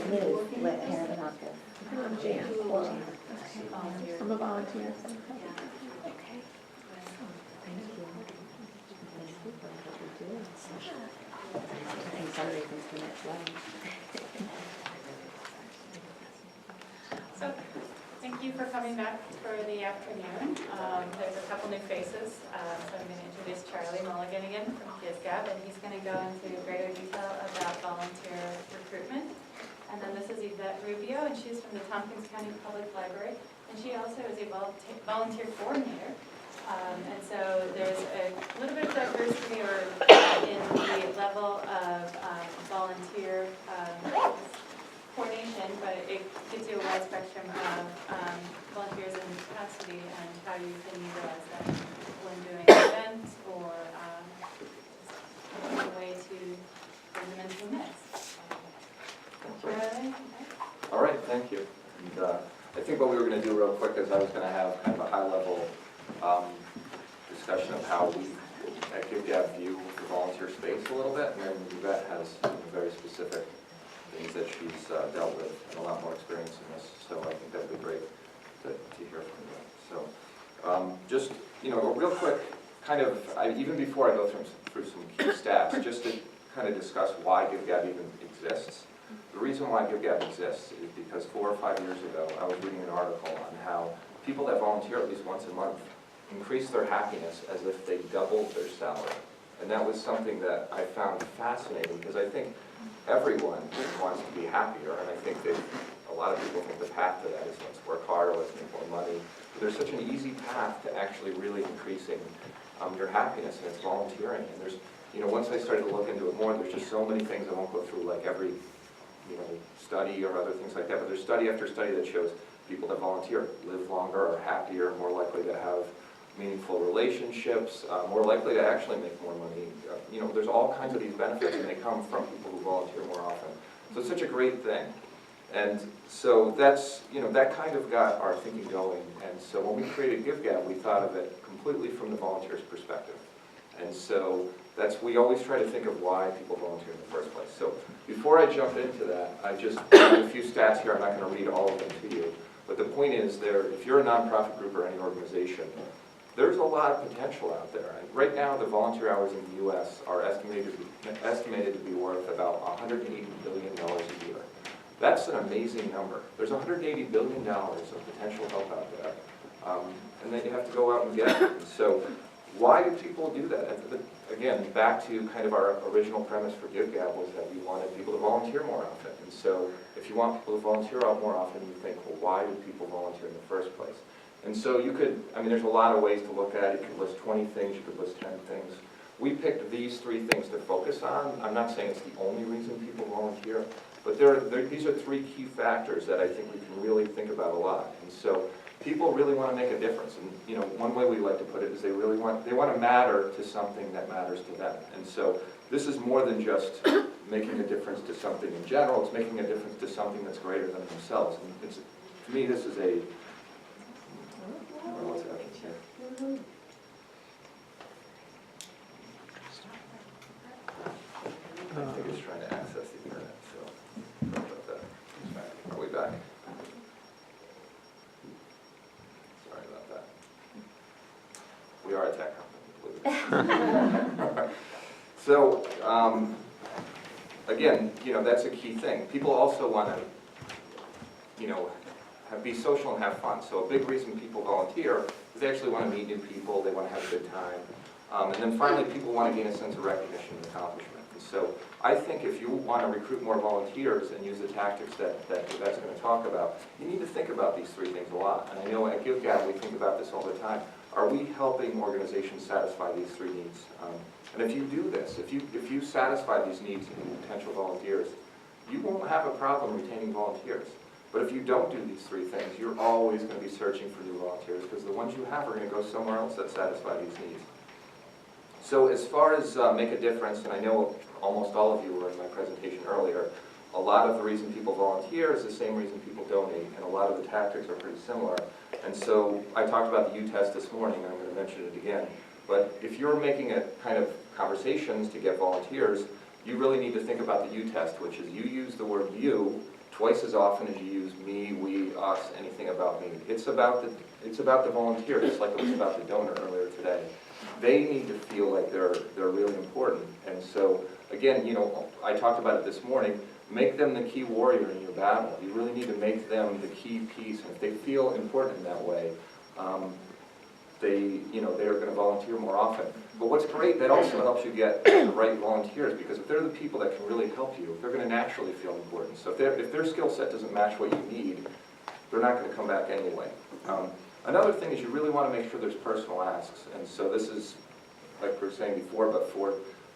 Karen Hopkins. Jan. I'm a volunteer. So, thank you for coming back for the afternoon. There's a couple new faces. So I'm going to introduce Charlie Mulligan again from GISGAB, and he's going to go into greater detail about volunteer recruitment. And then this is Yvette Rubio, and she's from the Tompkins County Public Library, and she also is a volunteer coordinator. And so there's a little bit of diversity in the level of volunteer coordination, but it gives you a wide spectrum of volunteers in capacity and how you can utilize them when doing events or a way to bring them into the mix. All right, thank you. And, I think what we were going to do real quick is I was going to have kind of a high-level discussion of how we at GiveGab view the volunteer space a little bit, and then Yvette has very specific things that she's dealt with and a lot more experience in this, so I think that would be great to hear from you. So just, a real quick kind of, even before I go through some key stats, just to kind of discuss why GiveGab even exists. The reason why GiveGab exists is because 4 or 5 years ago, I was reading an article on how people that volunteer at least once a month increase their happiness as if they doubled their salary. And that was something that I found fascinating because I think everyone wants to be happier, and I think that a lot of people think the path to that is let's work harder, let's make more money. But there's such an easy path to actually really increasing your happiness, and it's volunteering. And there's, once I started to look into it more, there's just so many things I won't go through, like every study or other things like that, but there's study after study that shows people that volunteer live longer, are happier, more likely to have meaningful relationships, more likely to actually make more money. There's all kinds of these benefits, and they come from people who volunteer more often. So it's such a great thing. And so that's, that kind of got our thinking going. And so when we created GiveGab, we thought of it completely from the volunteer's perspective. And so we always try to think of why people volunteer in the first place. So before I jump into that, I just have a few stats here. I'm not going to read all of them to you. But the point is, if you're a nonprofit group or any organization, there's a lot of potential out there. And right now, the volunteer hours in the U.S. are estimated to be worth about $180 billion a year. That's an amazing number. There's $180 billion of potential help out there. And then you have to go out and get it. And so why do people do that? And again, back to kind of our original premise for GiveGab was that we wanted people to volunteer more often. And so if you want people to volunteer out more often, you think, well, why do people volunteer in the first place? And so you could, there's a lot of ways to look at it. You could list 20 things, you could list 10 things. We picked these 3 things to focus on. I'm not saying it's the only reason people volunteer, but these are 3 key factors that I think we can really think about a lot. And so people really want to make a difference. And one way we like to put it is they want to matter to something that matters to them. And so this is more than just making a difference to something in general. It's making a difference to something that's greater than themselves. And to me, this is a what's happening here? I think it's trying to access the internet, so sorry about that. Are we back? Sorry about that. We are a tech company. So, again, that's a key thing. People also want to, be social and have fun. So a big reason people volunteer is they actually want to meet new people, they want to have a good time. And then finally, people want to gain a sense of recognition and accomplishment. And so I think if you want to recruit more volunteers and use the tactics that Yvette's going to talk about, you need to think about these 3 things a lot. And I know at GiveGab we think about this all the time. Are we helping organizations satisfy these 3 needs? And if you do this, if you satisfy these needs in potential volunteers, you won't have a problem retaining volunteers. But if you don't do these 3 things, you're always going to be searching for new volunteers because the ones you have are going to go somewhere else that satisfy these needs. So as far as make a difference, and I know almost all of you were in my presentation earlier, a lot of the reason people volunteer is the same reason people donate, and a lot of the tactics are pretty similar. And so I talked about the U-test this morning, and I'm going to mention it again. But if you're making a kind of conversations to get volunteers, you really need to think about the U-test, which is you use the word you twice as often as you use me, we, us, anything about me. It's about the volunteer, just like it was about the donor earlier today. They need to feel like they're really important. And so, again, you know, I talked about it this morning, make them the key warrior in your battle. You really need to make them the key piece. And if they feel important in that way, they're going to volunteer more often. But what's great, that also helps you get the right volunteers, because if they're the people that can really help you, they're going to naturally feel important. So if their skill set doesn't match what you need, they're not going to come back anyway. Another thing is you really want to make sure there's personal asks. And so this is, like we were saying before, but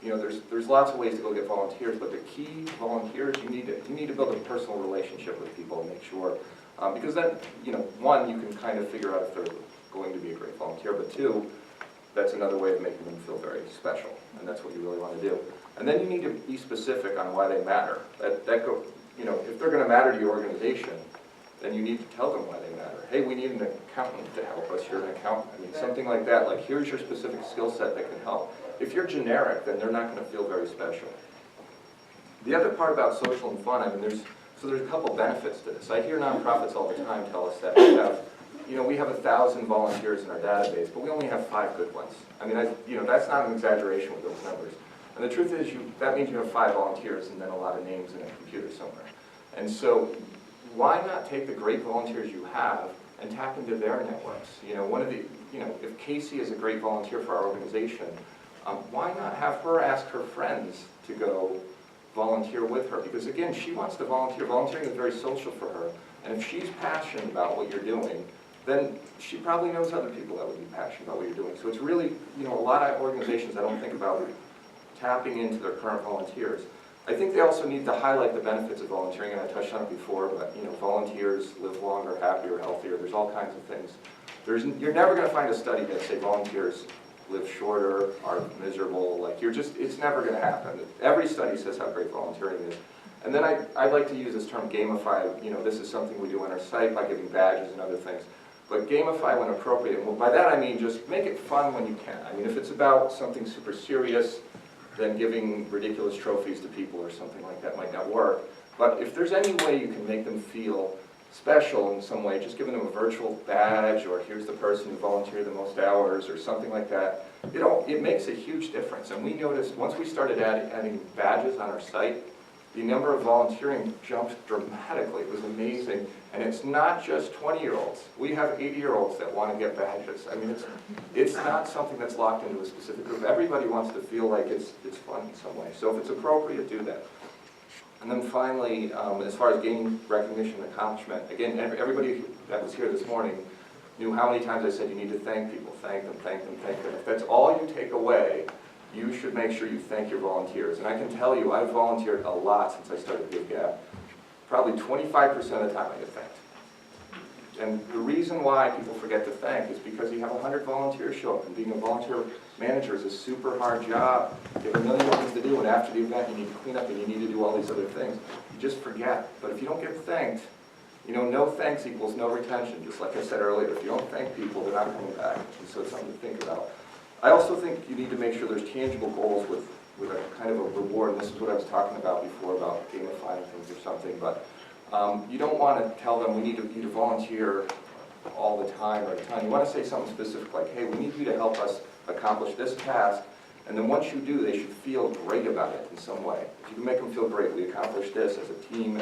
you know, there's lots of ways to go get volunteers, but the key volunteers, you need to build a personal relationship with people and make sure, because then, you know, one, you can kind of figure out if they're going to be a great volunteer, but two, that's another way of making them feel very special, and that's what you really want to do. And then you need to be specific on why they matter. You know, if they're going to matter to your organization, then you need to tell them why they matter. Hey, we need an accountant to help us. You're an accountant. I mean, something like that. Like, here's your specific skill set that can help. If you're generic, then they're not going to feel very special. The other part about social and fun, I mean, there's a couple benefits to this. I hear nonprofits all the time tell us that we have 1,000 volunteers in our database, but we only have 5 good ones. I mean, that's not an exaggeration with those numbers. And the truth is, that means you have 5 volunteers and then a lot of names in a computer somewhere. And so, why not take the great volunteers you have and tap into their networks? You know, if Casey is a great volunteer for our organization, why not have her ask her friends to go volunteer with her? Because again, she wants to volunteer. Volunteering is very social for her. And if she's passionate about what you're doing, then she probably knows other people that would be passionate about what you're doing. So it's really, you know, a lot of organizations I don't think about tapping into their current volunteers. I think they also need to highlight the benefits of volunteering, and I touched on it before, but you know, volunteers live longer, happier, healthier. There's all kinds of things. You're never going to find a study that say volunteers live shorter, are miserable. Like, it's never going to happen. Every study says how great volunteering is. And then I'd like to use this term gamify. You know, this is something we do on our site by giving badges and other things. But gamify when appropriate. Well, by that I mean just make it fun when you can. I mean, if it's about something super serious, then giving ridiculous trophies to people or something like that might not work. But if there's any way you can make them feel special in some way, just giving them a virtual badge, or here's the person who volunteered the most hours, or something like that, it makes a huge difference. And we noticed, once we started adding badges on our site, the number of volunteering jumped dramatically. It was amazing. And it's not just 20-year-olds. We have 80-year-olds that want to get badges. I mean, it's not something that's locked into a specific group. Everybody wants to feel like it's fun in some way. So if it's appropriate, do that. And then finally, as far as gaining recognition and accomplishment, again, everybody that was here this morning knew how many times I said you need to thank people. Thank them, thank them, thank them. If that's all you take away, you should make sure you thank your volunteers. And I can tell you, I've volunteered a lot since I started GiveGab. Probably 25% of the time I get thanked. And the reason why people forget to thank is because you have 100 volunteers show up, and being a volunteer manager is a super hard job. You have a million things to do, and after the event you need to clean up and you need to do all these other things. You just forget. But if you don't get thanked, you know, no thanks equals no retention, just like I said earlier. If you don't thank people, they're not coming back. And so it's something to think about. I also think you need to make sure there's tangible goals with a kind of a reward. And this is what I was talking about before about gamifying things or something. But you don't want to tell them we need you to volunteer all the time or a ton. You want to say something specific like, hey, we need you to help us accomplish this task. And then once you do, they should feel great about it in some way. If you can make them feel great, we accomplished this as a team,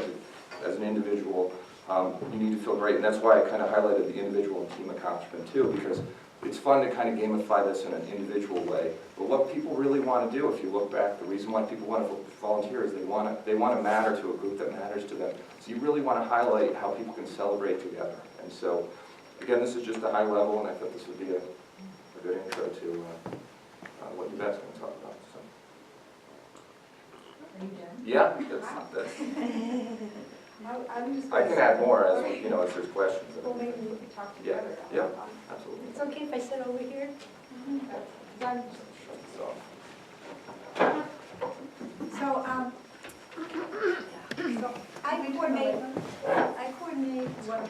as an individual, you need to feel great. And that's why I kind of highlighted the individual and team accomplishment too, because it's fun to kind of gamify this in an individual way. But what people really want to do, if you look back, the reason why people want to volunteer is they want to matter to a group that matters to them. So you really want to highlight how people can celebrate together. And so, again, this is just a high level, and I thought this would be a good intro to what Yvette's going to talk about. So. Are you done? Yeah, I can add more as as there's questions. Well, maybe we can talk together. Yeah, absolutely. It's okay if I sit over here? So I coordinate what?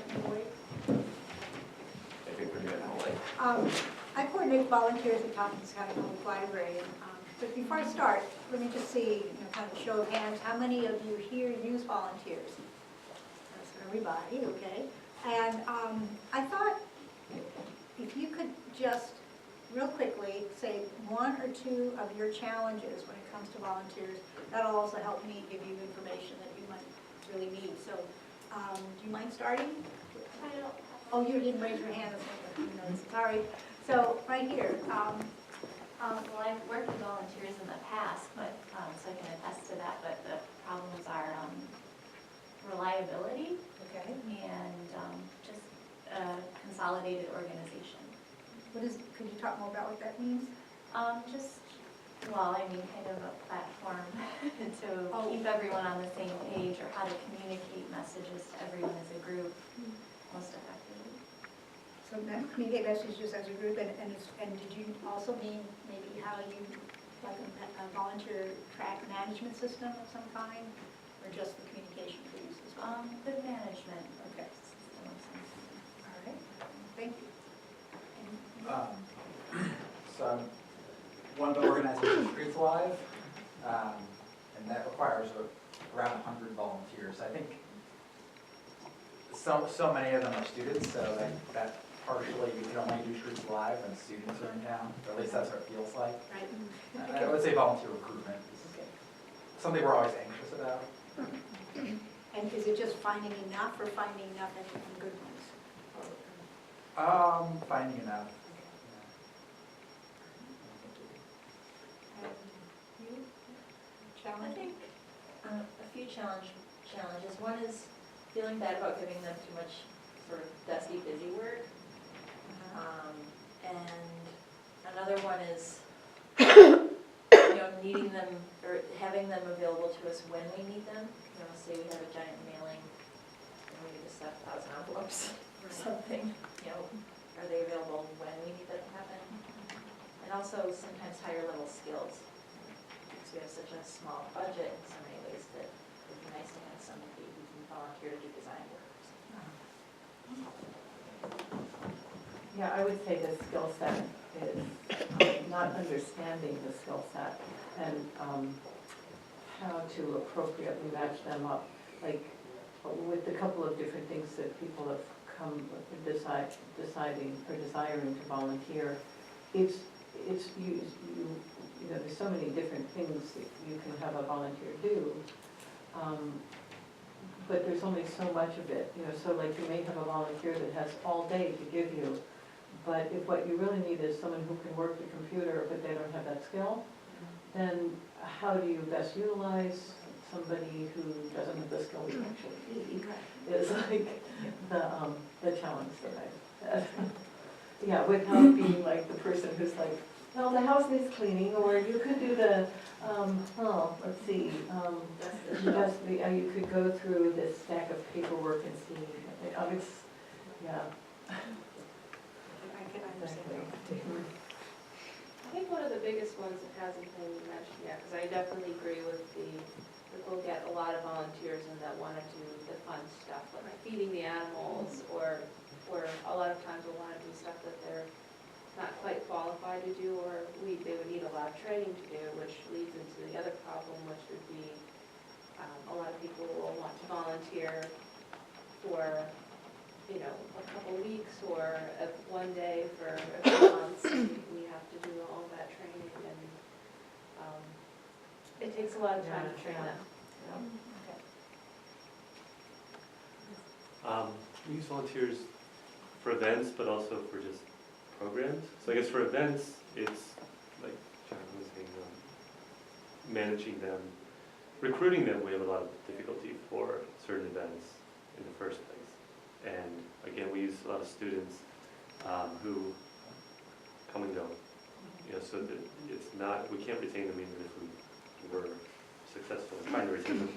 I think we're getting late. I coordinate volunteers at Tompkins County Public Library. But before I start, let me just see, kind of show of hands, how many of you here use volunteers? everybody, okay? And I thought if you could just real quickly say one or two of your challenges when it comes to volunteers, that'll also help me give you information that you might really need. So, do you mind starting? I don't. Oh, you didn't raise your hand, sorry. So, right here, Well, I've worked with volunteers in the past, but, so I can attest to that, but the problems are reliability okay. and just consolidated organization. Could you talk more about what that means? Well, I mean, kind of a platform to keep everyone on the same page, or how to communicate messages to everyone as a group most effectively. So communicate messages as a group, and did you also mean maybe how you, like a volunteer track management system of some kind, or just the communication piece as well? The management Okay. system of some kind. All right, thank you. So I'm one of the organizers, Streets Alive, and that requires around 100 volunteers. I think so many of them are students, so that partially you can only do Streets Alive when students are in town, or at least that's what it feels like. Right. I would say volunteer recruitment is Okay. something we're always anxious about. And is it just finding enough or finding enough and good ones? Finding enough. And you? I Challenge? think a few challenges. One is feeling bad about giving them too much sort of dusty, busy work. And another one is, needing them, or having them available to us when we need them. Say we have a giant mailing and we need to stuff 1,000 envelopes or something, are they available when we need that to happen? And also sometimes higher level skills. Because we have such a small budget in so many ways that it would be nice to have somebody who can volunteer to do design work. Yeah, I would say the skill set is not understanding the skill set and how to appropriately match them up. Like with a couple of different things that people have come deciding or desiring to volunteer, it's there's so many different things that you can have a volunteer do. But there's only so much of it, so like you may have a volunteer that has all day to give you, but if what you really need is someone who can work the computer, but they don't have that skill, then how do you best utilize somebody who doesn't have the skill we actually need, is like the challenge that I've had. Yeah, without being like the person who's like, well, the house needs cleaning, or you could do the, let's see, you could go through this stack of paperwork and see, yeah. I can understand. I think one of the biggest ones that hasn't been mentioned yet, because I definitely agree with that we'll get a lot of volunteers and that want to do the fun stuff, like feeding the animals, or a lot of times we'll want to do stuff that they're not quite qualified to do, or they would need a lot of training to do, which leads into the other problem, which would be a lot of people will want to volunteer for a couple weeks or one day for a few months. We have to do all of that training, and it takes a lot of time to train them. We use volunteers for events, but also for just programs. So I guess for events, it's like John was saying, managing them, recruiting them. We have a lot of difficulty for certain events in the first place. And again, we use a lot of students who come and go. So that it's not, we can't retain them even if we were successful in trying to retain them.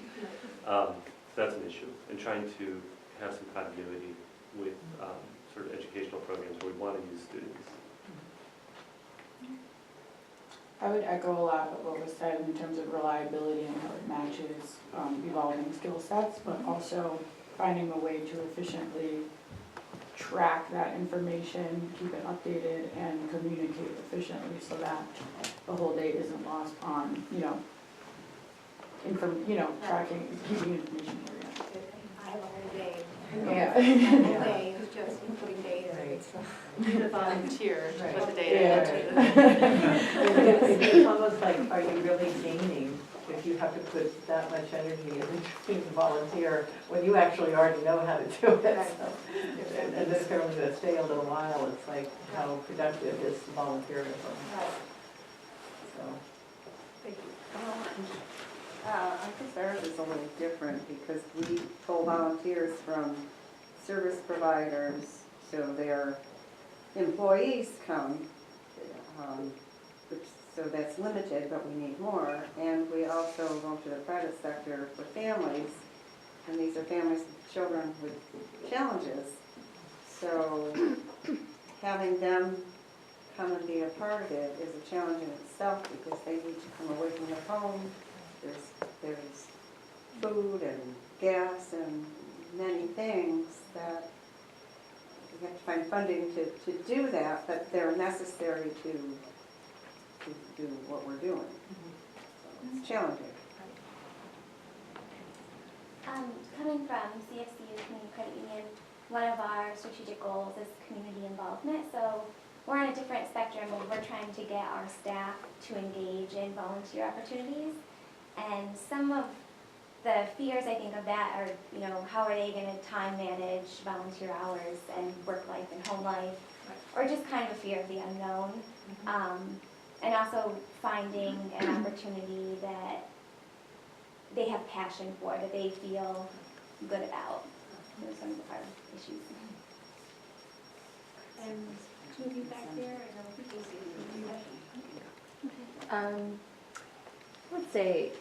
That's an issue. And trying to have some continuity with sort of educational programs where we want to use students. I would echo a lot of what was said in terms of reliability and how it matches evolving skill sets, but also finding a way to efficiently track that information, keep it updated, and communicate efficiently so that the whole day isn't lost on, tracking, keeping information here. I have a whole day. Yeah. The whole day is just inputting data. Right. It's, Need a volunteer to Right. put the Yeah. data into. It's almost like, are you really gaining if you have to put that much energy into being a volunteer when you actually already know how to do it? Right. So, and if they're only gonna stay a little while, it's like, how productive is volunteerism? So, thank you. I guess ours is a little different because we pull volunteers from service providers, so their employees come, so that's limited, but we need more. And we also go to the private sector for families, and these are families with children with challenges. So having them come and be a part of it is a challenge in itself because they need to come away from their home. There's food and gas and many things that we have to find funding to do that, but they're necessary to do what we're doing. So it's challenging. Coming from CFCU Community Credit Union, one of our strategic goals is community involvement. So we're on a different spectrum and we're trying to get our staff to engage in volunteer opportunities. And some of the fears I think of that are, you know, how are they going to time manage volunteer hours and work life and home life, or just kind of a fear of the unknown. And also finding an opportunity that they have passion for, that they feel good about. Those are some of our issues. And two of you back there, I know I would say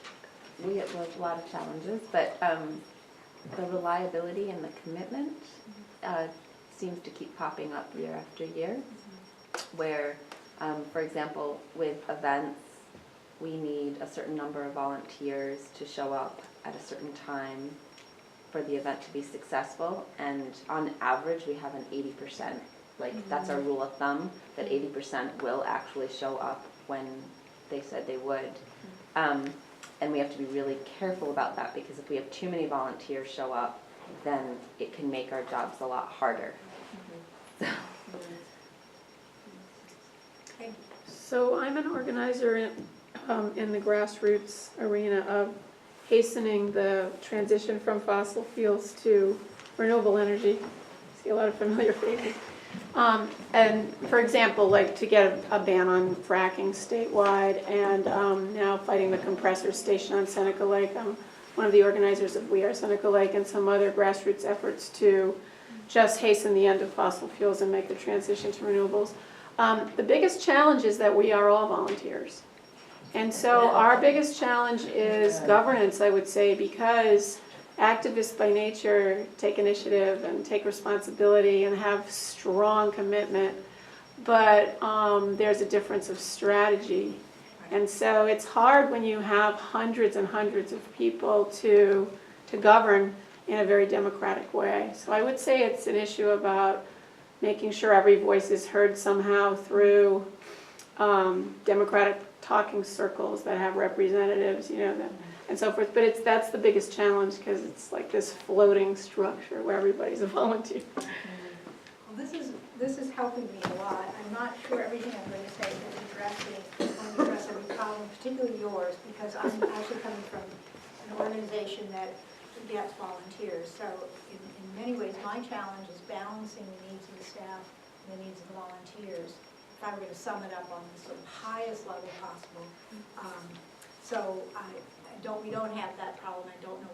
we have a lot of challenges, but the reliability and the commitment seems to keep popping up year after year, where, for example, with events, we need a certain number of volunteers to show up at a certain time for the event to be successful, and on average we have an 80%, that's our rule of thumb, that 80% will actually show up when they said they would. And we have to be really careful about that, because if we have too many volunteers show up, then it can make our jobs a lot harder. So I'm an organizer in the grassroots arena of hastening the transition from fossil fuels to renewable energy. I see a lot of familiar faces. And for example, like to get a ban on fracking statewide, and now fighting the compressor station on Seneca Lake. I'm one of the organizers of We Are Seneca Lake and some other grassroots efforts to just hasten the end of fossil fuels and make the transition to renewables. The biggest challenge is that we are all volunteers. And so our biggest challenge is governance, I would say, because activists by nature take initiative and take responsibility and have strong commitment, but there's a difference of strategy. And so it's hard when you have hundreds and hundreds of people to govern in a very democratic way. So I would say it's an issue about making sure every voice is heard somehow through democratic talking circles that have representatives, you know, and so forth. But that's the biggest challenge, because it's like this floating structure where everybody's a volunteer. Well, this is helping me a lot. I'm not sure everything I'm going to say is address every problem, particularly yours, because I'm actually coming from an organization that gets volunteers. So in many ways, my challenge is balancing the needs of the staff and the needs of the volunteers, if I were going to sum it up on the sort of highest level possible. So we don't have that problem. I don't know,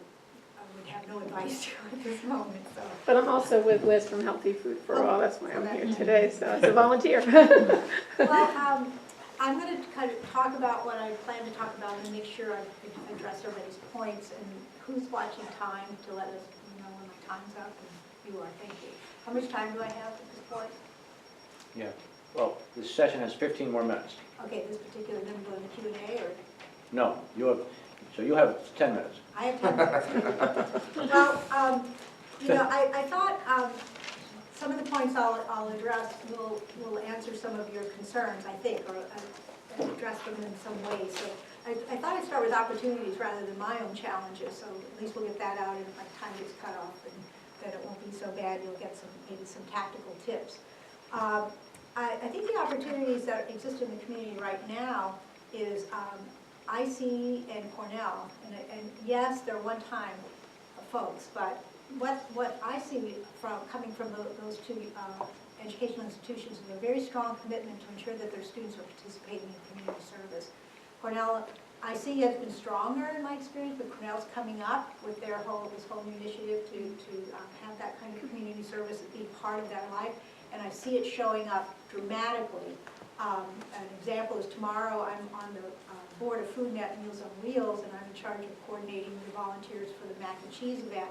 I would have no advice to at this moment, so. But I'm also with Liz from Healthy Food for All. That's why I'm here today, so as a volunteer. Well, I'm going to kind of talk about what I plan to talk about and make sure I address everybody's points, and who's watching time to let us know when my time's up, and you are, thank you. How much time do I have at this point? Yeah, well, this session has 15 more minutes. Okay, this particular, then go to the Q&A, or? No, you have 10 minutes. I have 10 minutes. Well, you know, I thought some of the points I'll address will answer some of your concerns, I think, or address them in some ways. So I thought I'd start with opportunities rather than my own challenges, so at least we'll get that out, and if my time gets cut off, then it won't be so bad. You'll get maybe some tactical tips. I think the opportunities that exist in the community right now is IC and Cornell, and yes, they're one-time folks, but what I see coming from those two educational institutions is a very strong commitment to ensure that their students are participating in community service. Cornell, IC has been stronger in my experience, but Cornell's coming up with this whole new initiative to have that kind of community service be part of their life, and I see it showing up dramatically. An example is tomorrow I'm on the board of Food Net Meals on Wheels, and I'm in charge of coordinating the volunteers for the mac and cheese event.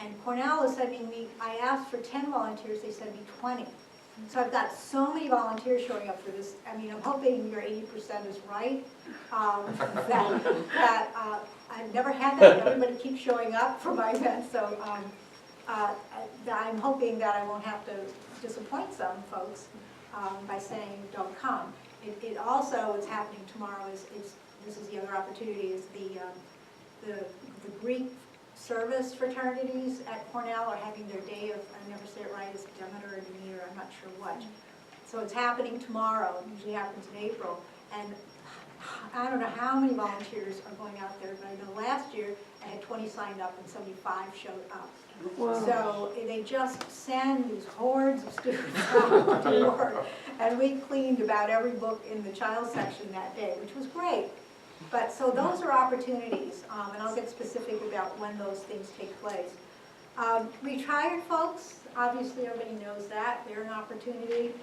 And Cornell is sending me, I asked for 10 volunteers, they sent me 20. So I've got so many volunteers showing up for this. I mean, I'm hoping your 80% is right. I've never had that. Everybody keeps showing up for my events, so I'm hoping that I won't have to disappoint some folks by saying don't come. It also, what's happening tomorrow is this is the other opportunity, is the Greek service fraternities at Cornell are having their day of, I never say it right, it's Demeter or Demeter, I'm not sure what. So it's happening tomorrow, it usually happens in April, and I don't know how many volunteers are going out there, but I know last year I had 20 signed up and 75 showed up. Wow. So they just send these hordes of students out to work, and we cleaned about every book in the child section that day, which was great. But so those are opportunities, and I'll get specific about when those things take place. Retired folks, obviously everybody knows that, they're an opportunity.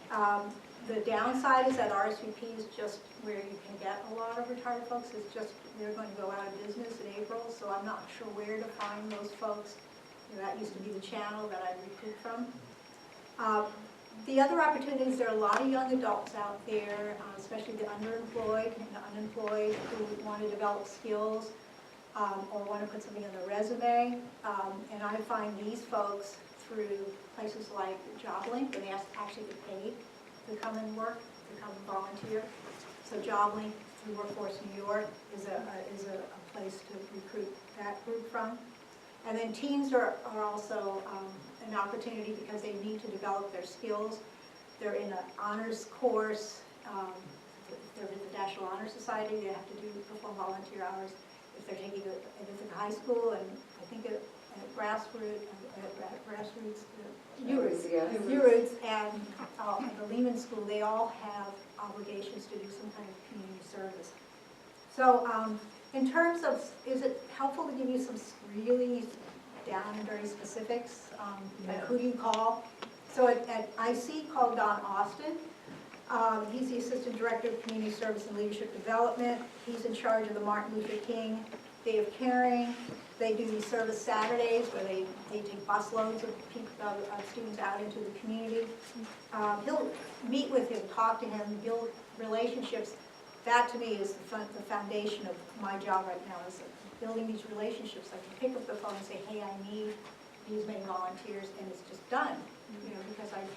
The downside is that RSVP is just where you can get a lot of retired folks. It's just, they're going to go out of business in April, so I'm not sure where to find those folks. That used to be the channel that I recruit from. The other opportunities, there are a lot of young adults out there, especially the underemployed and the unemployed, who want to develop skills or want to put something on their resume. And I find these folks through places like JobLink, where they actually get paid to come and work, to come and volunteer. So JobLink through Workforce New York is a place to recruit that group from. And then teens are also an opportunity because they need to develop their skills. They're in an honors course. They're with the National Honor Society. They have to perform volunteer hours if they're taking if it's in high school, and I think at URoots and the Lehman School, they all have obligations to do some kind of community service. So in terms of, is it helpful to give you some really down and dirty specifics? Who do you call? So at IC, call Don Austin. He's the Assistant Director of Community Service and Leadership Development. He's in charge of the Martin Luther King Day of Caring. They do these service Saturdays where they take busloads of students out into the community. He'll meet with him, talk to him, build relationships. That to me is the foundation of my job right now, is building these relationships. I can pick up the phone and say, hey, I need these many volunteers, and it's just done, because I have